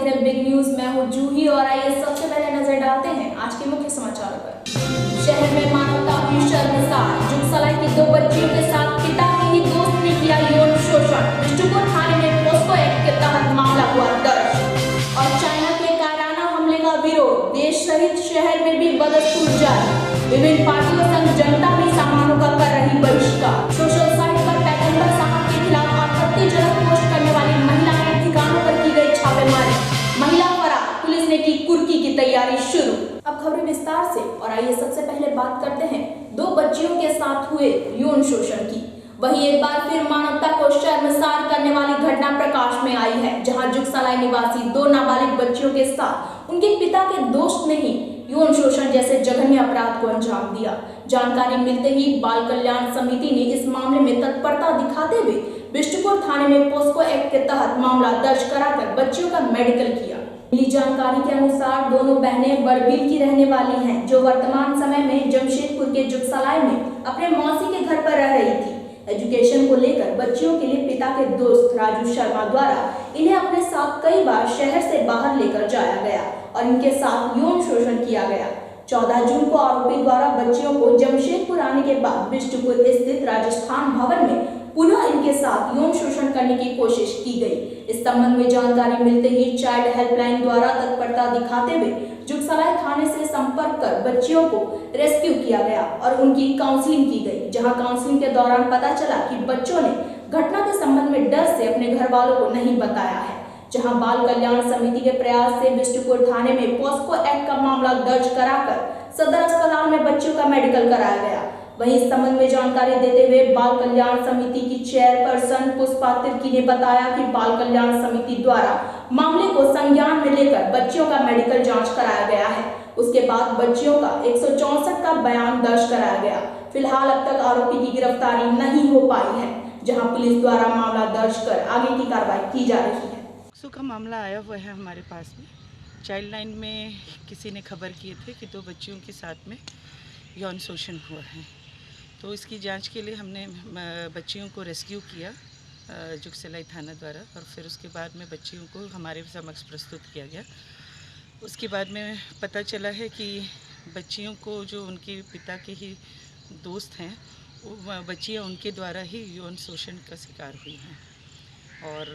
देख रहे हैं बिग न्यूज। मैं हूं जूही और आइए सबसे पहले नजर डालते हैं आज के मुख्य समाचारों पर। शहर में मानवता हुई शर्मसार। जुगसलाई की 2 बच्चियों के साथ पिता के ही दोस्त ने किया यौन शोषण। बिष्टुपुर थाने में पोस्को एक्ट के तहत मामला हुआ दर्ज। और चाइना के कायराना हमले का विरोध। देश सहित शहर में भी बदस्तूर जारी। विभिन्न पार्टियों संग जनता भी सामानों का कर रही बहिष्कार। सोशल साइट पर पैगंबर साहब के खिलाफ आपत्तिजनक पोस्ट करने वाली महिला के ठिकानों पर की गई छापेमारी। महिला फरार, पुलिस ने की कुर्की की तैयारी शुरू। अब खबरें विस्तार से और आइए सबसे पहले बात करते हैं 2 बच्चियों के साथ हुए यौन शोषण की। वहीं एक बार फिर मानवता को शर्मसार करने वाली घटना प्रकाश में आई है, जहां जुगसलाई निवासी 2 नाबालिग बच्चियों के साथ उनके पिता के दोस्त ने ही यौन शोषण जैसे जघन्य अपराध को अंजाम दिया। जानकारी मिलते ही बाल कल्याण समिति ने इस मामले में तत्परता दिखाते हुए बिष्टुपुर थाने में पोस्को एक्ट के तहत मामला दर्ज कराकर बच्चियों का मेडिकल किया। मिली जानकारी के अनुसार दोनों बहनें बड़बिल की रहने वाली हैं, जो वर्तमान समय में जमशेदपुर के जुगसलाई में अपने मौसी के घर पर रह रही थी। एजुकेशन को लेकर बच्चियों के लिए पिता के दोस्त राजू शर्मा द्वारा इन्हें अपने साथ कई बार शहर से बाहर लेकर जाया गया और इनके साथ यौन शोषण किया गया। 14 जून को आरोपी द्वारा बच्चियों को जमशेदपुर आने के बाद बिष्टुपुर स्थित राजस्थान भवन में पुनः इनके साथ यौन शोषण करने की कोशिश की गई। इस संबंध में जानकारी मिलते ही चाइल्ड हेल्पलाइन द्वारा तत्परता दिखाते हुए जुगसलाई थाने से संपर्क कर बच्चियों को रेस्क्यू किया गया और उनकी काउंसलिंग की गई, जहां काउंसलिंग के दौरान पता चला कि बच्चों ने घटना के संबंध में डर से अपने घर वालों को नहीं बताया है। जहां बाल कल्याण समिति के प्रयास से बिष्टुपुर थाने में पोस्को एक्ट का मामला दर्ज कराकर सदर अस्पताल में बच्चों का मेडिकल कराया गया। वहीं इस संबंध में जानकारी देते हुए बाल कल्याण समिति की चेयरपर्सन पुष्पा तिर्की ने बताया कि बाल कल्याण समिति द्वारा मामले को संज्ञान में लेकर बच्चियों का मेडिकल जांच कराया गया है। उसके बाद बच्चियों का 164 का बयान दर्ज कराया गया। फिलहाल अब तक आरोपी की गिरफ्तारी नहीं हो पाई है, जहां पुलिस द्वारा मामला दर्ज कर आगे की कार्रवाई की जा रही है। का मामला आया हुआ है हमारे पास में। चाइल्ड लाइन में किसी ने खबर किए थे कि 2 बच्चियों के साथ में यौन शोषण हुआ है, तो इसकी जांच के लिए हमने बच्चियों को रेस्क्यू किया जुगसलाई थाना द्वारा, और फिर उसके बाद में बच्चियों को हमारे समक्ष प्रस्तुत किया गया। उसके बाद में पता चला है कि बच्चियों को जो उनके पिता के ही दोस्त हैं, वो बच्चियाँ उनके द्वारा ही यौन शोषण का शिकार हुई हैं। और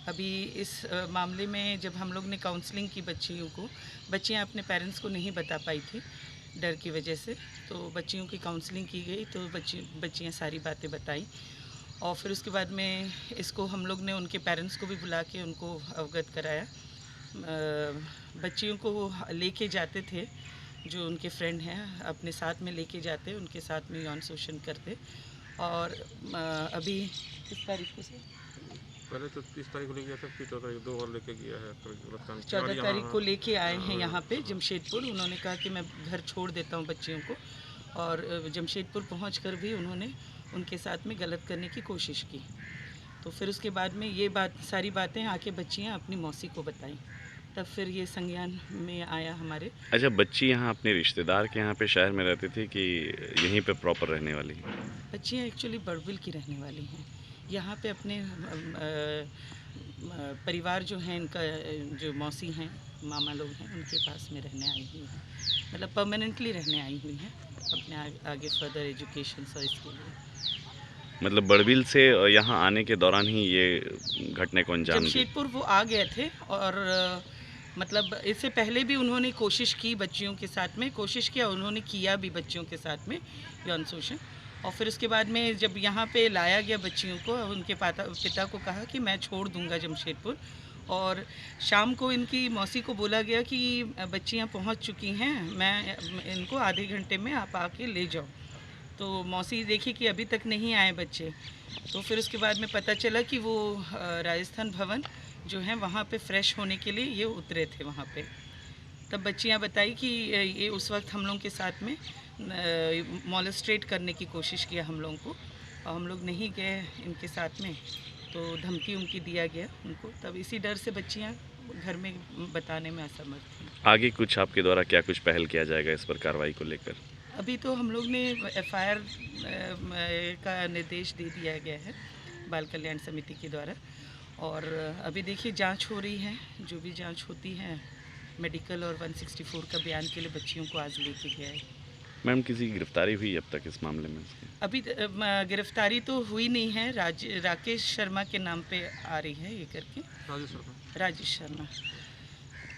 अभी इस मामले में जब हम लोग ने काउंसलिंग की बच्चियाँ अपने पेरेंट्स को नहीं बता पाई थी डर की वजह से, तो बच्चियों की काउंसलिंग की गई, तो बच्चियाँ सारी बातें बताई। और फिर उसके बाद में इसको हम लोग ने उनके पेरेंट्स को भी बुला के उनको अवगत कराया। बच्चियों को लेके जाते थे, जो उनके फ्रेंड हैं अपने साथ में लेके जाते, उनके साथ में यौन शोषण करते। और अभी किस तारीख को से पहले तो 30 तारीख को लेके गया था, फिर 14 तारीख 2 बार लेके गया है। 14 तारीख को लेके आए हैं यहाँ पे जमशेदपुर। उन्होंने कहा कि मैं घर छोड़ देता हूँ बच्चियों को, और जमशेदपुर पहुँचकर भी उन्होंने उनके साथ में गलत करने की कोशिश की। तो फिर उसके बाद में ये सारी बातें आके बच्चियाँ अपनी मौसी को बताई, तब फिर ये संज्ञान में आया हमारे। अच्छा, बच्ची यहाँ अपने रिश्तेदार के यहाँ पे शहर में रहती थी कि यहीं पे प्रॉपर रहने वाली है? बच्चियाँ एक्चुअली बड़बिल की रहने वाली हैं। यहाँ पे अपने परिवार जो हैं, इनका जो मौसी हैं, मामा लोग हैं, उनके पास में रहने आई हुई हैं, मतलब परमानेंटली रहने आई हुई हैं अपने आगे फर्दर एजुकेशन और इसके लिए। मतलब बड़बिल से यहाँ आने के दौरान ही ये घटने को अंजाम दिया? जमशेदपुर वो आ गए थे, और मतलब इससे पहले भी उन्होंने कोशिश की बच्चियों के साथ में, उन्होंने किया भी बच्चियों के साथ में यौन शोषण। और फिर उसके बाद में जब यहाँ पे लाया गया बच्चियों को, उनके पिता को कहा कि मैं छोड़ दूंगा जमशेदपुर, और शाम को इनकी मौसी को बोला गया कि बच्चियाँ पहुँच चुकी हैं, मैं इनको आधे घंटे में आप आके ले जाओ। तो मौसी देखी कि अभी तक नहीं आए बच्चे, तो फिर उसके बाद में पता चला कि वो राजस्थान भवन जो है वहाँ पे फ्रेश होने के लिए ये उतरे थे वहाँ पे। तब बच्चियाँ बताई कि ये उस वक्त हम लोगों के साथ में मॉलेस्ट्रेट करने की कोशिश किया हम लोगों को, और हम लोग नहीं गए इनके साथ में, तो धमकी उनकी दिया गया उनको। तब इसी डर से बच्चियाँ घर में बताने में असमर्थ थी। आगे कुछ आपके द्वारा क्या कुछ पहल किया जाएगा इस पर कार्रवाई को लेकर? अभी तो हम लोग ने FIR का निर्देश दे दिया गया है बाल कल्याण समिति के द्वारा, और अभी देखिए जांच हो रही है, जो भी जांच होती है मेडिकल और 164 का बयान के लिए बच्चियों को आज लेके गया है। मैम किसी की गिरफ्तारी हुई अब तक इस मामले में? अभी गिरफ्तारी तो हुई नहीं है, राकेश शर्मा के नाम पे आ रही है ये करके, राजेश शर्मा।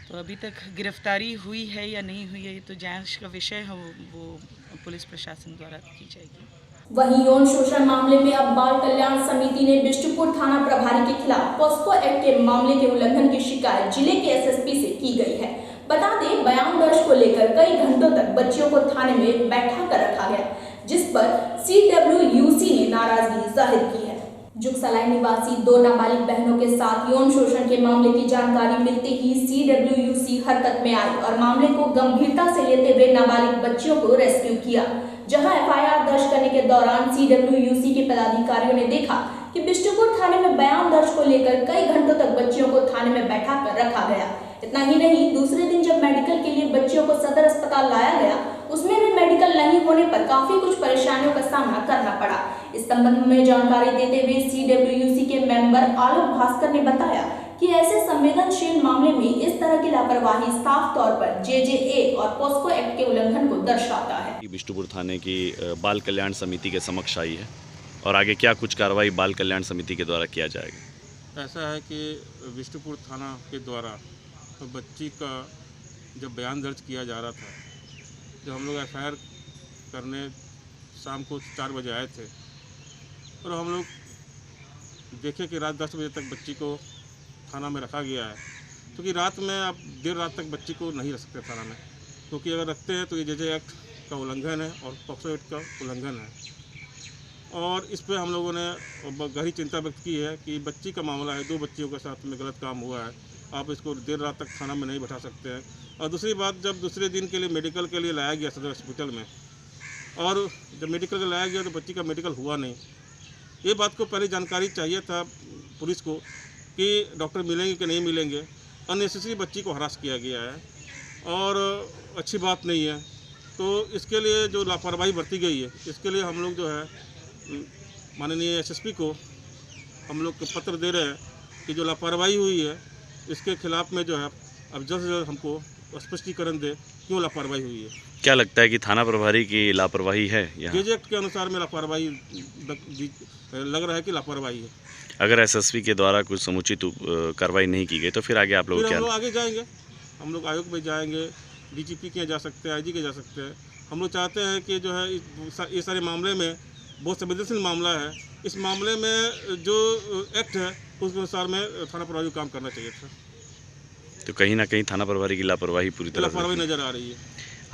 तो अभी तक गिरफ्तारी हुई है या नहीं हुई है ये तो जांच का विषय है, वो पुलिस प्रशासन द्वारा की जाएगी। वहीं यौन शोषण मामले में अब बाल कल्याण समिति ने बिष्टुपुर थाना प्रभारी के खिलाफ पॉस्को एक्ट के मामले के उल्लंघन की शिकायत जिले के एसएसपी से की गई है। बता दें, बयान दर्ज को लेकर कई घंटों तक बच्चियों को थाने में बैठा कर रखा गया, जिस पर CWUC ने नाराजगी जाहिर की है। जुगसलाई निवासी 2 नाबालिग बहनों के साथ यौन शोषण के मामले की जानकारी मिलते ही CWUC हरकत में आई और मामले को गंभीरता से लेते हुए नाबालिग बच्चियों को रेस्क्यू किया। जहां FIR दर्ज करने के दौरान CWUC के पदाधिकारियों ने देखा कि बिष्टुपुर थाने में बयान दर्ज को लेकर कई घंटों तक बच्चियों को थाने में बैठा कर रखा गया। इतना ही नहीं, दूसरे दिन जब मेडिकल के लिए बच्चियों को सदर अस्पताल लाया गया, उसमें भी मेडिकल नहीं होने पर काफी कुछ परेशानियों का सामना करना पड़ा। इस संबंध में जानकारी देते हुए CWUC के मेंबर आलोक भास्कर ने बताया कि ऐसे संवेदनशील मामले में इस तरह की लापरवाही साफ तौर पर JJA और पॉस्को एक्ट के उल्लंघन को दर्शाता है। बिष्टुपुर थाने की बाल कल्याण समिति के समक्ष आई है और आगे क्या कुछ कार्रवाई बाल कल्याण समिति के द्वारा किया जाएगा? ऐसा है कि बिष्टुपुर थाना के द्वारा तो बच्ची का जब बयान दर्ज किया जा रहा था, जब हम लोग FIR करने शाम को 4 बजे आए थे और हम लोग देखे कि रात 10 बजे तक बच्ची को थाना में रखा गया है, क्योंकि रात में आप देर रात तक बच्ची को नहीं रख सकते थाना में, क्योंकि अगर रखते हैं तो ये JJ एक्ट का उल्लंघन है और पॉक्सो एक्ट का उल्लंघन है। और इस पर हम लोगों ने गहरी चिंता व्यक्त की है कि बच्ची का मामला है, 2 बच्चियों के साथ में गलत काम हुआ है, आप इसको देर रात तक थाना में नहीं बैठा सकते हैं। और दूसरी बात, जब दूसरे दिन के लिए मेडिकल के लिए लाया गया सदर हॉस्पिटल में, और जब मेडिकल के लाया गया तो बच्ची का मेडिकल हुआ नहीं। ये बात को पहले जानकारी चाहिए था पुलिस को कि डॉक्टर मिलेंगे कि नहीं मिलेंगे। अननेसेसरी बच्ची को हरास किया गया है और अच्छी बात नहीं है। तो इसके लिए जो लापरवाही बरती गई है, इसके लिए हम लोग जो है माननीय SSP को हम लोग पत्र दे रहे हैं कि जो लापरवाही हुई है इसके खिलाफ में जो है अब जल्द से जल्द हमको स्पष्टीकरण दे क्यों लापरवाही हुई है। क्या लगता है कि थाना प्रभारी की लापरवाही है? JJ एक्ट के अनुसार में लापरवाही लग रहा है कि लापरवाही है। अगर SSP के द्वारा कुछ समुचित कार्रवाई नहीं की गई तो फिर आगे आप लोग क्या? हम लोग आगे जाएंगे, हम लोग आयोग में जाएंगे, DGP के जा सकते हैं, IG के जा सकते हैं। हम लोग चाहते हैं कि जो है ये सारे मामले में बहुत संवेदनशील मामला है, इस मामले में जो एक्ट है उसके अनुसार में थाना प्रभारी को काम करना चाहिए था। तो कहीं ना कहीं थाना प्रभारी की लापरवाही पूरी तरह लापरवाही नजर आ रही है।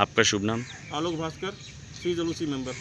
आपका शुभ नाम? आलोक भास्कर, CWC मेंबर।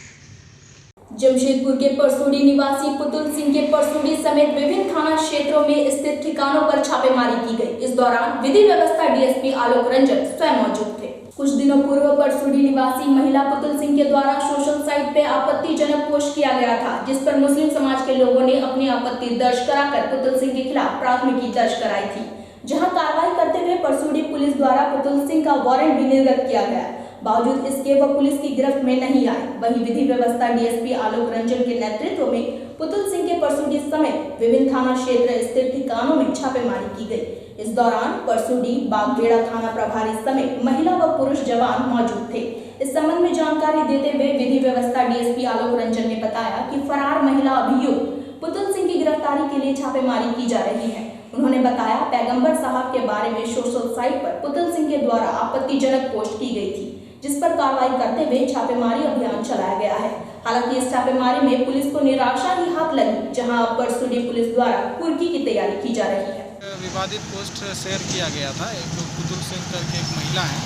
जमशेदपुर के परसुडी निवासी पुतुल सिंह के परसुडी समेत विभिन्न थाना क्षेत्रों में स्थित ठिकानों पर छापेमारी की गई। इस दौरान विधि व्यवस्था DSP आलोक रंजन स्वयं मौजूद थे। कुछ दिनों पूर्व परसुडी निवासी महिला पुतुल सिंह के द्वारा सोशल साइट पे आपत्तिजनक पोस्ट किया गया था, जिस पर मुस्लिम समाज के लोगों ने अपनी आपत्ति दर्ज कराकर पुतुल सिंह के खिलाफ प्राथमिकी दर्ज कराई थी, जहां कार्रवाई करते हुए परसुडी पुलिस द्वारा पुतुल सिंह का वारंट भी निर्गत किया गया। बावजूद इसके वह पुलिस की गिरफ्त में नहीं आए। वहीं विधि व्यवस्था DSP आलोक रंजन के नेतृत्व में पुतुल सिंह के परसुडी समेत विभिन्न थाना क्षेत्र स्थित ठिकानों में छापेमारी की गई। इस दौरान परसुडी बागबेड़ा थाना प्रभारी समेत महिला व पुरुष जवान मौजूद थे। इस संबंध में जानकारी देते हुए विधि व्यवस्था DSP आलोक रंजन ने बताया कि फरार महिला अभियुक्त पुतुल सिंह की गिरफ्तारी के लिए छापेमारी की जा रही है। उन्होंने बताया, पैगंबर साहब के बारे में सोशल साइट पर पुतुल सिंह के द्वारा आपत्तिजनक पोस्ट की गई थी, जिस पर कार्रवाई करते हुए छापेमारी अभियान चलाया गया है। हालांकि इस छापेमारी में पुलिस को निराशा ही हाथ लगी, जहां परसुडी पुलिस द्वारा कुर्की की तैयारी की जा रही है। विवादित पोस्ट शेयर किया गया था, एक तो पुतुल सिंह करके एक महिला है,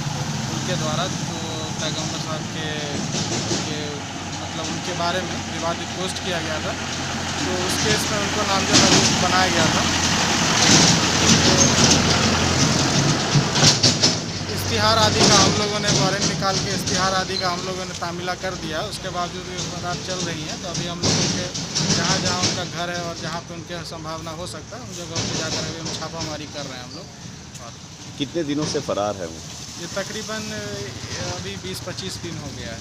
उनके द्वारा जो पैगंबर साहब के मतलब उनके बारे में विवादित पोस्ट किया गया था, तो उस केस में उनको नामजद आरोपी बनाया गया था। इश्तिहार आदि का हम लोगों ने वारंट निकाल के इश्तिहार आदि का हम लोगों ने तामीला कर दिया। उसके बावजूद भी फरार चल रही हैं, तो अभी हम लोगों के जहाँ जहाँ उनका घर है और जहाँ पे उनके संभावना हो सकता है उन जगहों पे जाकर अभी हम छापामारी कर रहे हैं हम लोग। और कितने दिनों से फरार है वो? ये तकरीबन अभी 20-25 दिन हो गया है।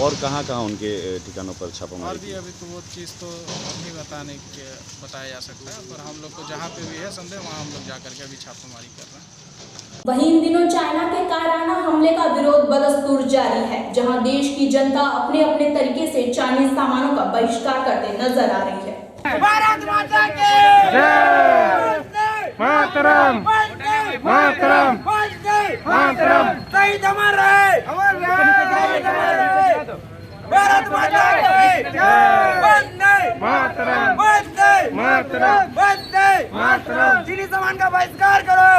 और कहाँ कहाँ उनके ठिकानों पर छापामारी और की? भी अभी तो वो चीज़ तो नहीं बताया जा सकता है, पर हम लोग को जहाँ पे भी है संदेह वहाँ हम लोग जा करके अभी छापामारी कर रहे हैं। वहीं इन दिनों चाइना के कायराना हमले का विरोध बदस्तूर जारी है, जहां देश की जनता अपने अपने तरीके से चाइनीज सामानों का बहिष्कार करते नजर आ रही है। भारत माता की जय, मातरम मातरम मातरम, शहीद अमर रहे, भारत माता की जय, वंदे मातरम, वंदे मातरम, वंदे मातरम। चीनी सामान का बहिष्कार करो,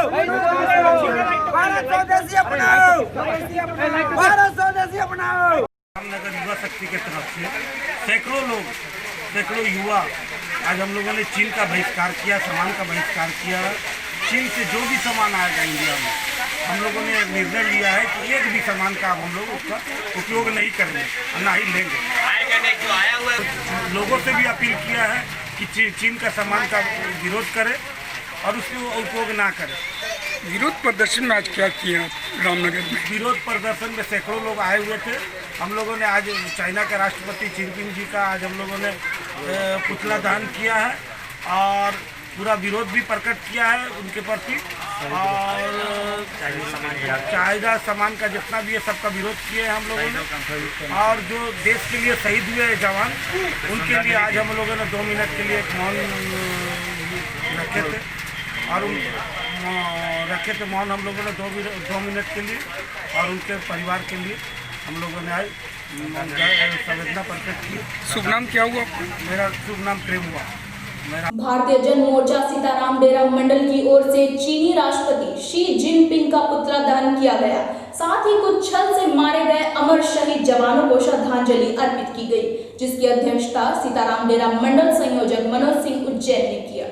भारत स्वदेशी अपनाओ, भारत स्वदेशी अपनाओ। रामनगर युवा शक्ति के तरफ से सैकड़ों युवा आज हम लोगों ने चीन का बहिष्कार किया, सामान का बहिष्कार किया। चीन से जो भी सामान आएगा इंडिया में, हम लोगों ने निर्णय लिया है कि एक भी सामान का हम लोग उसका उपयोग नहीं करेंगे, ना ही लेंगे। लोगों से भी अपील किया है कि चीन का सामान का विरोध करें और उसको उपयोग ना करें। विरोध प्रदर्शन में आज क्या किया रामनगर में? विरोध प्रदर्शन में सैकड़ों लोग आए हुए थे। हम लोगों ने आज चाइना के राष्ट्रपति जिनपिंग जी का आज हम लोगों ने पुतला दहन किया है और पूरा विरोध भी प्रकट किया है उनके प्रति। और चाइना सामान का जितना भी है सबका विरोध किए हैं हम लोगों ने। और जो देश के लिए शहीद हुए जवान, उनके लिए आज हम लोगों ने 2 मिनट के लिए एक मौन रखे थे और मौन हम लोगों ने 2 मिनट के लिए और उनके परिवार के लिए हम लोगों ने आज संवेदना प्रकट की। शुभ नाम क्या हुआ? मेरा शुभ नाम प्रेम हुआ। भारतीय जन मोर्चा सीताराम डेरा मंडल की ओर से चीनी राष्ट्रपति शी जिनपिंग का पुतला दहन किया गया। साथ ही कुछ छल से मारे गए अमर शहीद जवानों को श्रद्धांजलि अर्पित की गई, जिसकी अध्यक्षता सीताराम डेरा मंडल संयोजक मनोज सिंह उज्जैन ने किया।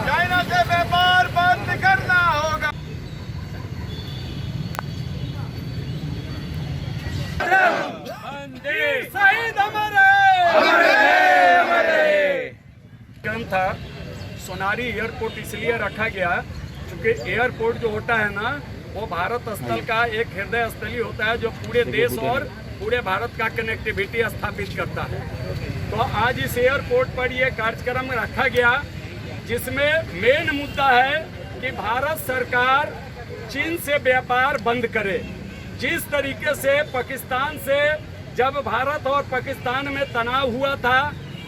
चाइना से व्यापार बंद करना होगा। शहीद अमर था सोनारी एयरपोर्ट इसलिए रखा गया क्योंकि एयरपोर्ट जो होता है ना, वो भारत स्थल का एक हृदय स्थली होता है जो पूरे देश और पूरे भारत का कनेक्टिविटी स्थापित करता है। तो आज इस एयरपोर्ट पर ये कार्यक्रम रखा गया, जिसमें मेन मुद्दा है कि भारत सरकार चीन से व्यापार बंद करे। जिस तरीके से पाकिस्तान से जब भारत और पाकिस्तान में तनाव हुआ था,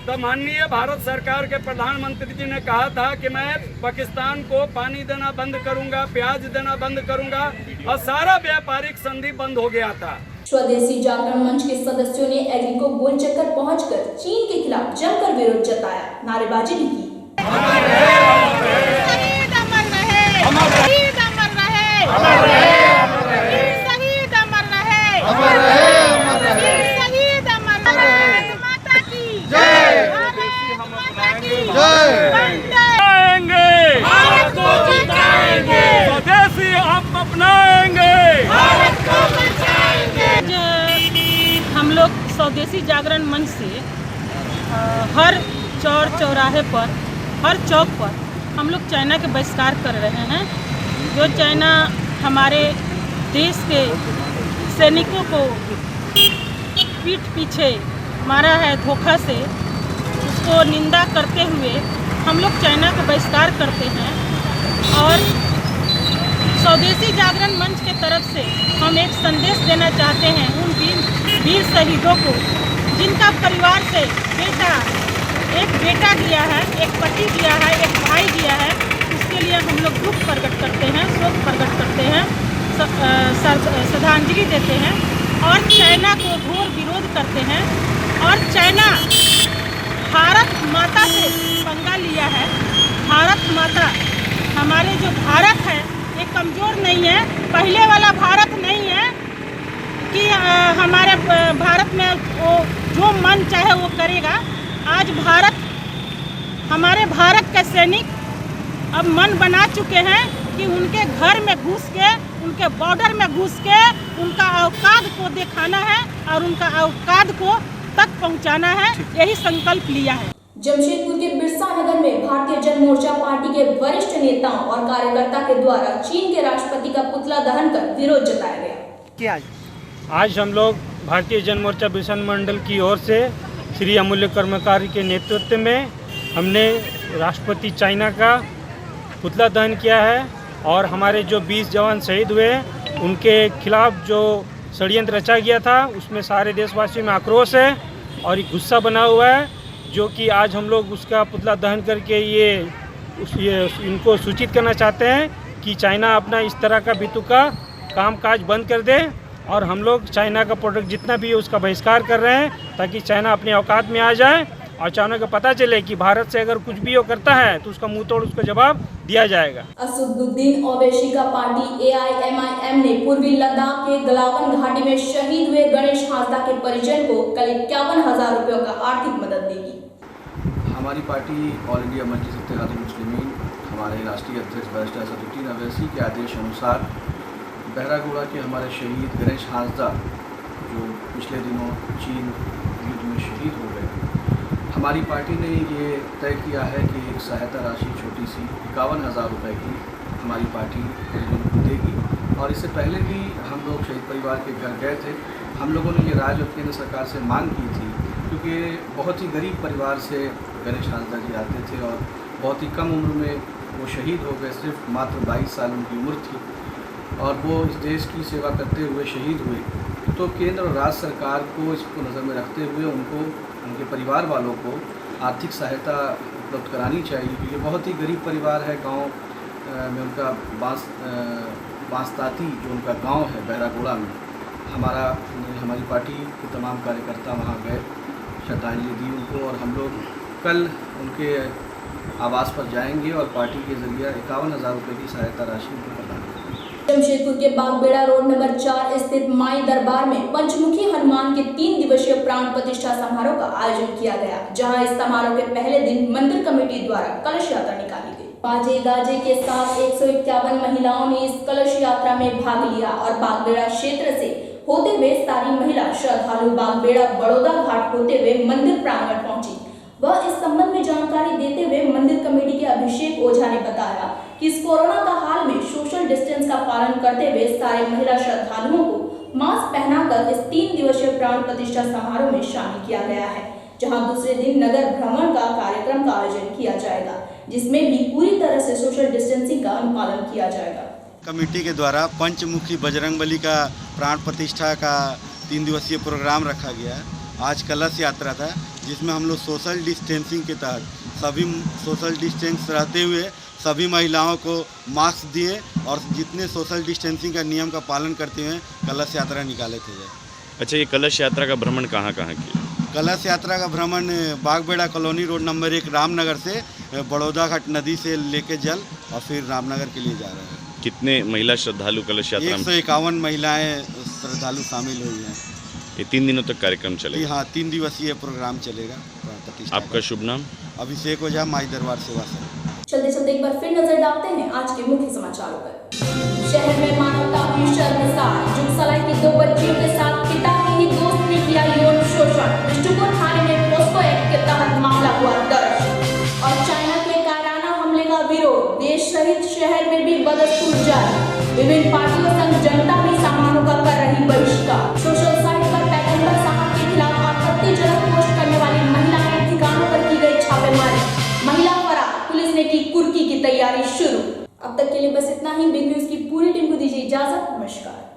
तो माननीय भारत सरकार के प्रधानमंत्री जी ने कहा था कि मैं पाकिस्तान को पानी देना बंद करूंगा, प्याज देना बंद करूंगा, और सारा व्यापारिक संधि बंद हो गया था। स्वदेशी जागरण मंच के सदस्यों ने एग्री को गोल चक्कर पहुंचकर चीन के खिलाफ जमकर विरोध जताया, नारेबाजी भी की। स्वदेशी हम अपनाएंगे, हम लोग स्वदेशी जागरण मंच से हर चौर चौराहे पर, हर चौक पर हम लोग चाइना के बहिष्कार कर रहे हैं। जो चाइना हमारे देश के सैनिकों को पीठ पीछे मारा है धोखा से, उसको निंदा करते हुए हम लोग चाइना का बहिष्कार करते हैं। और स्वदेशी जागरण मंच के तरफ से हम एक संदेश देना चाहते हैं उन वीर शहीदों को, जिनका परिवार से एक बेटा गया है, एक पति गया है, एक भाई गया है। उसके लिए हम लोग दुख प्रकट करते हैं, शोक प्रकट करते हैं, श्रद्धांजलि देते हैं और चाइना को घोर विरोध करते हैं। और चाइना भारत माता से पंगा लिया है। भारत माता, हमारे जो भारत है ये कमज़ोर नहीं है, पहले वाला भारत नहीं है कि हमारे भारत में वो जो मन चाहे वो करेगा। आज भारत, हमारे भारत के सैनिक अब मन बना चुके हैं कि उनके घर में घुस के, उनके बॉर्डर में घुस के उनका औकात को दिखाना है और उनका औकात को तक पहुंचाना है, यही संकल्प लिया है। जमशेदपुर के बिरसा नगर में भारतीय जन मोर्चा पार्टी के के वरिष्ठ नेताओं और कार्यकर्ता के द्वारा चीन के राष्ट्रपति का पुतला दहन कर विरोध जताया गया। आज हम लोग भारतीय जन मोर्चा बिशन मंडल की ओर से श्री अमूल्य कर्मकारी के नेतृत्व में हमने राष्ट्रपति चाइना का पुतला दहन किया है और हमारे जो 20 जवान शहीद हुए उनके खिलाफ जो षड्यंत्र रचा गया था उसमें सारे देशवासियों में आक्रोश है और एक गुस्सा बना हुआ है, जो कि आज हम लोग उसका पुतला दहन करके ये इनको सूचित करना चाहते हैं कि चाइना अपना इस तरह का बितुका कामकाज बंद कर दे और हम लोग चाइना का प्रोडक्ट जितना भी है उसका बहिष्कार कर रहे हैं ताकि चाइना अपने औकात में आ जाए और चाइना को पता चले कि भारत से अगर कुछ भी वो करता है तो उसका मुंह तोड़ उसको जवाब दिया जाएगा। असदुद्दीन ओवैसी का पार्टी AIMIM ने पूर्वी लद्दाख के गलावन घाटी में शहीद हुए गणेश हांसदा के परिजन को कल 51,000 रुपयों का आर्थिक मदद देगी। हमारी पार्टी ऑल इंडिया मजलिस इत्तेहादुल मुस्लिमीन हमारे राष्ट्रीय अध्यक्ष बैरिस्टर असदुद्दीन ओवैसी के आदेश अनुसार बहरागोड़ा के हमारे शहीद गणेश हांसदा जो पिछले दिनों चीन युद्ध में शहीद हो गए, हमारी पार्टी ने ये तय किया है कि एक सहायता राशि छोटी सी 51,000 रुपये की हमारी पार्टी देगी। और इससे पहले भी हम लोग शहीद परिवार के घर गए थे। हम लोगों ने ये राज्य और केंद्र सरकार से मांग की थी क्योंकि बहुत ही गरीब परिवार से गणेश हांसदा जी आते थे और बहुत ही कम उम्र में वो शहीद हो गए, सिर्फ मात्र 22 साल उनकी उम्र थी और वो इस देश की सेवा करते हुए शहीद हुए। तो केंद्र और राज्य सरकार को इसको नज़र में रखते हुए उनको उनके परिवार वालों को आर्थिक सहायता उपलब्ध करानी चाहिए क्योंकि बहुत ही गरीब परिवार है। गांव में उनका बांसताती जो उनका गांव है बहरागोड़ा में, हमारी पार्टी के तमाम कार्यकर्ता वहां गए, श्रद्धांजलि दी उनको और हम लोग कल उनके आवास पर जाएंगे और पार्टी के जरिए 51,000 रुपये की सहायता राशि उनको प्रदान करेंगे। जमशेदपुर के बागबेड़ा रोड नंबर 4 स्थित माई दरबार में पंचमुखी हनुमान के 3 दिवसीय प्राण प्रतिष्ठा समारोह का आयोजन किया गया, जहां इस समारोह के पहले दिन मंदिर कमेटी द्वारा कलश यात्रा निकाली गई। बाजे गाजे के साथ 151 महिलाओं ने इस कलश यात्रा में भाग लिया और बागबेड़ा क्षेत्र से होते हुए सारी महिला श्रद्धालु बागबेड़ा बड़ौदा घाट होते हुए मंदिर प्रांगण पहुंची। वह इस संबंध में जानकारी देते हुए मंदिर कमेटी के अभिषेक ओझा ने बताया कि इस कोरोना का हाल में सोशल डिस्टेंस का पालन करते हुए सारे महिला श्रद्धालुओं को मास्क पहनाकर इस 3 दिवसीय प्राण प्रतिष्ठा समारोह में शामिल किया गया है, जहां दूसरे दिन नगर भ्रमण का कार्यक्रम का आयोजन किया जाएगा, जिसमें भी पूरी तरह से सोशल डिस्टेंसिंग का अनुपालन किया जाएगा। कमेटी के द्वारा पंचमुखी बजरंगबली का प्राण प्रतिष्ठा का 3 दिवसीय प्रोग्राम रखा गया है। आज कलश यात्रा था जिसमें हम लोग सोशल डिस्टेंसिंग के तहत सभी सोशल डिस्टेंस रहते हुए सभी महिलाओं को मास्क दिए और जितने सोशल डिस्टेंसिंग का नियम का पालन करते हुए कलश यात्रा निकाले थे। अच्छा, ये कलश यात्रा का भ्रमण कहाँ कहाँ किया? कलश यात्रा का भ्रमण Bagbera colony road number 1 Ramnagar से बड़ौदा घाट नदी से लेके जल और फिर रामनगर के लिए जा रहे हैं। कितने महिला श्रद्धालु कलश यात्रा में? 151 महिलाएं श्रद्धालु शामिल हुई हैं। ये 3 दिनों तक कार्यक्रम चलेगा? हाँ, 3 दिवसीय प्रोग्राम चलेगा। आपका शुभ नाम? अभिषेक ओझा, माई दरबार सेवा सर। चलते चलते एक बार फिर नजर डालते हैं आज के मुख्य समाचारों पर। शहर में मानवता हुई शर्मसार, जुगसलाई की 2 बच्चियों के साथ पिता के ही दोस्त ने किया यौन शोषण। बिष्टुपुर थाने में पोस्को एक्ट के तहत मामला हुआ दर्ज। और चाइना के कायराना हमले का विरोध, देश सहित शहर में भी बदस्तूर जारी। विभिन्न पार्टियों संग जनता भी सामानों का कर रही बहिष्कार। सोशल साइट पर पैगंबर साहब के खिलाफ आपत्तिजनक पोस्ट करने वाली महिला के ठिकानों पर की गई छापेमारी। महिला फरार, पुलिस ने की कुर्की की तैयारी शुरू। अब तक के लिए बस इतना ही। बिग न्यूज की पूरी टीम को दीजिए इजाजत। नमस्कार।